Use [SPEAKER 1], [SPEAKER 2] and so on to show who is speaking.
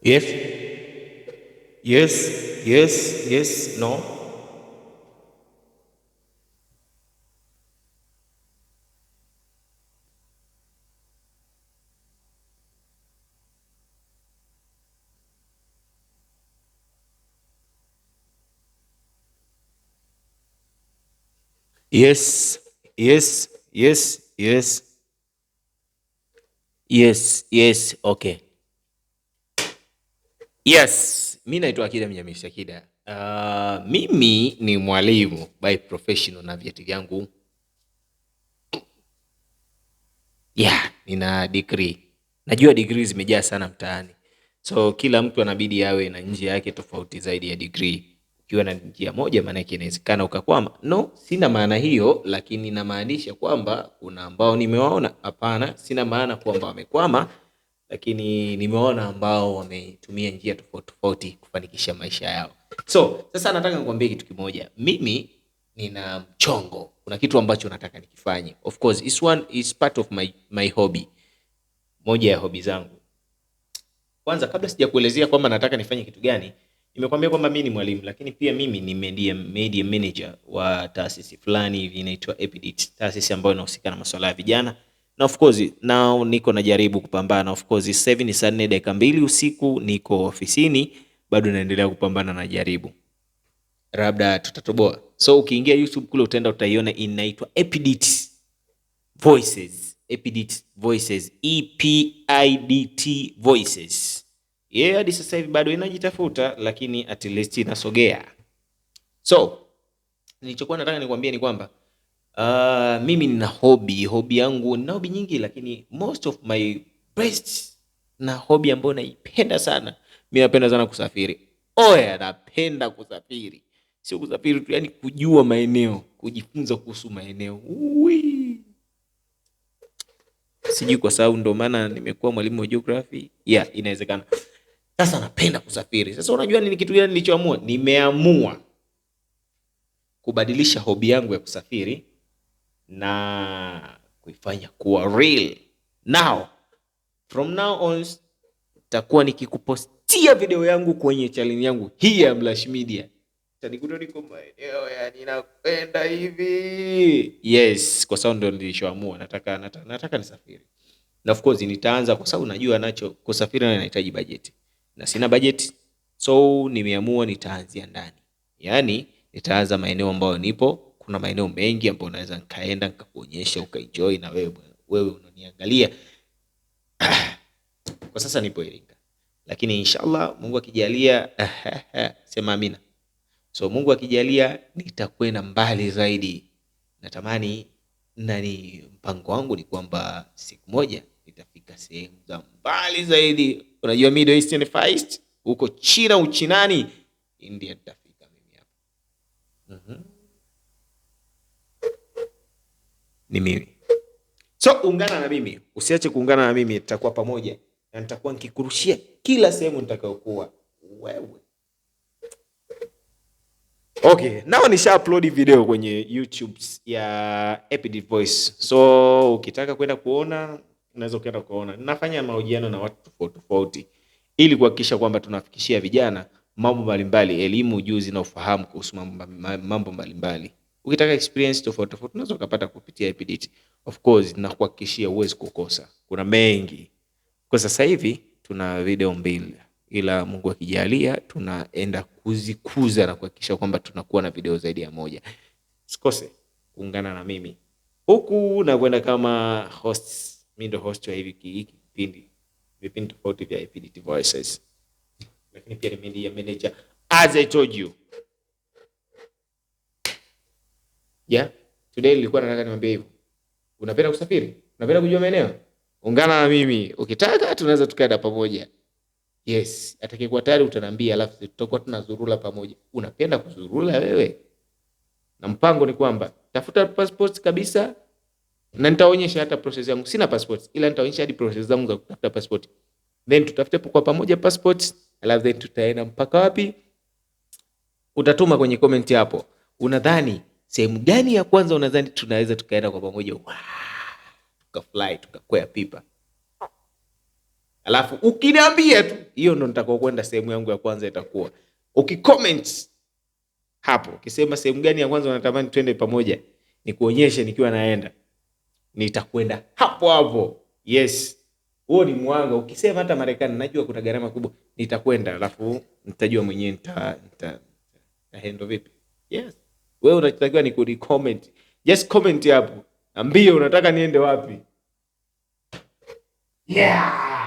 [SPEAKER 1] Yes, yes, yes, yes, no. Yes, yes, yes, yes, yes, yes, okay. Yes, mi naitwa Akida Mnyamisha Akida. Mimi ni mwalimu by professional na vyeti vyangu. Yeah, nina degree. Najua degree zimejaa sana mtaani. So kila mtu anabidi awe na njia yake tofauti zaidi ya degree. Ukiwa na njia moja maana yake inawezekana ukakwama. No, sina maana hiyo, lakini inamaanisha kwamba kuna ambao nimewaona. Hapana, sina maana kwamba wamekwama, lakini nimeona ambao wametumia njia tofauti tofauti kufanikisha maisha yao. So sasa nataka nikwambie kitu kimoja. Mimi nina mchongo, kuna kitu ambacho nataka nikifanye. Of course is part of my hobby, moja ya hobby zangu. Kwanza kabla sijakuelezea kwamba nataka nifanye kitu gani, nimekwambia kwamba mimi ni mwalimu, lakini pia mimi ni media manager wa taasisi fulani hivi inaitwa Epidit, taasisi ambayo inahusika na masuala ya vijana. Na of course now niko najaribu kupambana. Of course 7 ni saa 4 dakika 2 usiku, niko ofisini, bado naendelea kupambana na jaribu. Labda tutatoboa. So ukiingia YouTube kule utaenda utaiona inaitwa Epidit Voices. Epidit Voices, EPIDT Voices. Yeah, hadi sasa hivi bado inajitafuta, lakini at least inasogea. So nilichokuwa nataka nikwambie ni kwamba mimi nina hobby yangu, nina hobby nyingi, lakini most of my best na hobby ambayo naipenda sana, mimi napenda sana kusafiri. Oya, napenda kusafiri. Sio kusafiri tu, yani kujua maeneo, kujifunza kuhusu maeneo. Ui. Sijui kwa sababu ndo maana nimekuwa mwalimu wa geography. Yeah, inawezekana. Sasa napenda kusafiri. Sasa unajua ni kitu gani nilichoamua? Nimeamua kubadilisha hobi yangu ya kusafiri na kuifanya kuwa real. Now, from now on, takuwa nikikupostia video yangu kwenye channel yangu hii ya Mlash Media. Utanikuta niko maeneo ya ninakwenda hivi. Yes, kwa sababu ndio nilishoamua nataka nisafiri. Na of course nitaanza kwa sababu najua nacho kusafiri na inahitaji budget. Na sina budget. So nimeamua nitaanzia ndani. Yaani nitaanza maeneo ambayo nipo. Kuna maeneo mengi ambayo naweza nikaenda nikakuonyesha ukaenjoy na wewe unaniangalia. Kwa sasa nipo Iringa, lakini inshallah Mungu akijalia sema amina. So Mungu akijalia nitakwenda mbali zaidi. Natamani nani, mpango wangu ni kwamba siku moja nitafika sehemu za mbali zaidi. Unajua Middle Eastern Far East, huko China, Uchinani, India nitafika mimi hapa. Ni mimi. So ungana na mimi, usiache kuungana na mimi, tutakuwa pamoja na nitakuwa nikikurushia kila sehemu nitakayokuwa wewe. Okay, now nisha upload video kwenye YouTube ya Epidit Voice. So ukitaka kwenda kuona, unaweza kwenda kuona. Ninafanya mahojiano na watu tofauti tofauti ili kuhakikisha kwamba tunafikishia vijana mambo mbalimbali, elimu, ujuzi na ufahamu kuhusu mambo mbalimbali. Ukitaka experience tofauti tofauti unaweza kupata kupitia Epidit. Of course, na kuhakikishia huwezi kukosa. Kuna mengi. Kwa sasa hivi tuna video 2, ila Mungu akijalia tunaenda kuzikuza na kuhakikisha kwamba tunakuwa na video zaidi ya 1. Usikose kuungana na mimi huku na kwenda kama host. Mimi ndo host wa hivi vipindi tofauti vya Epidit Voices, lakini pia ni media manager as I told you. Yeah, today nilikuwa nataka niwaambie hivyo. Unapenda kusafiri? Unapenda kujua maeneo? Ungana na mimi. Ukitaka tunaweza tukaenda pamoja. Yes, atakayekuwa tayari utaniambia, alafu tutakuwa tunazurula pamoja. Unapenda kuzurula wewe? Na mpango ni kwamba tafuta passport kabisa, na nitaonyesha hata process yangu. Sina passport, ila nitaonyesha hadi process zangu za kutafuta passport. Then tutafute kwa pamoja passport, alafu then tutaenda mpaka wapi? Utatuma kwenye comment hapo. Unadhani sehemu gani ya kwanza unadhani tunaweza tukaenda kwa pamoja? Tukafly, tukakwea pipa. Alafu ukiniambia tu, hiyo ndo nitakao kwenda sehemu yangu ya kwanza itakuwa. Ukicomment hapo, ukisema sehemu gani ya kwanza unatamani twende pamoja, nikuonyeshe nikiwa naenda, nitakwenda hapo hapo. Yes. Huo ni mwanga. Ukisema hata Marekani, najua kuna gharama kubwa, nitakwenda, alafu nitajua mwenyewe nita handle vipi. Yes. Wewe unachotakiwa ni comment. Just comment hapo. Ambie unataka niende wapi. Yeah.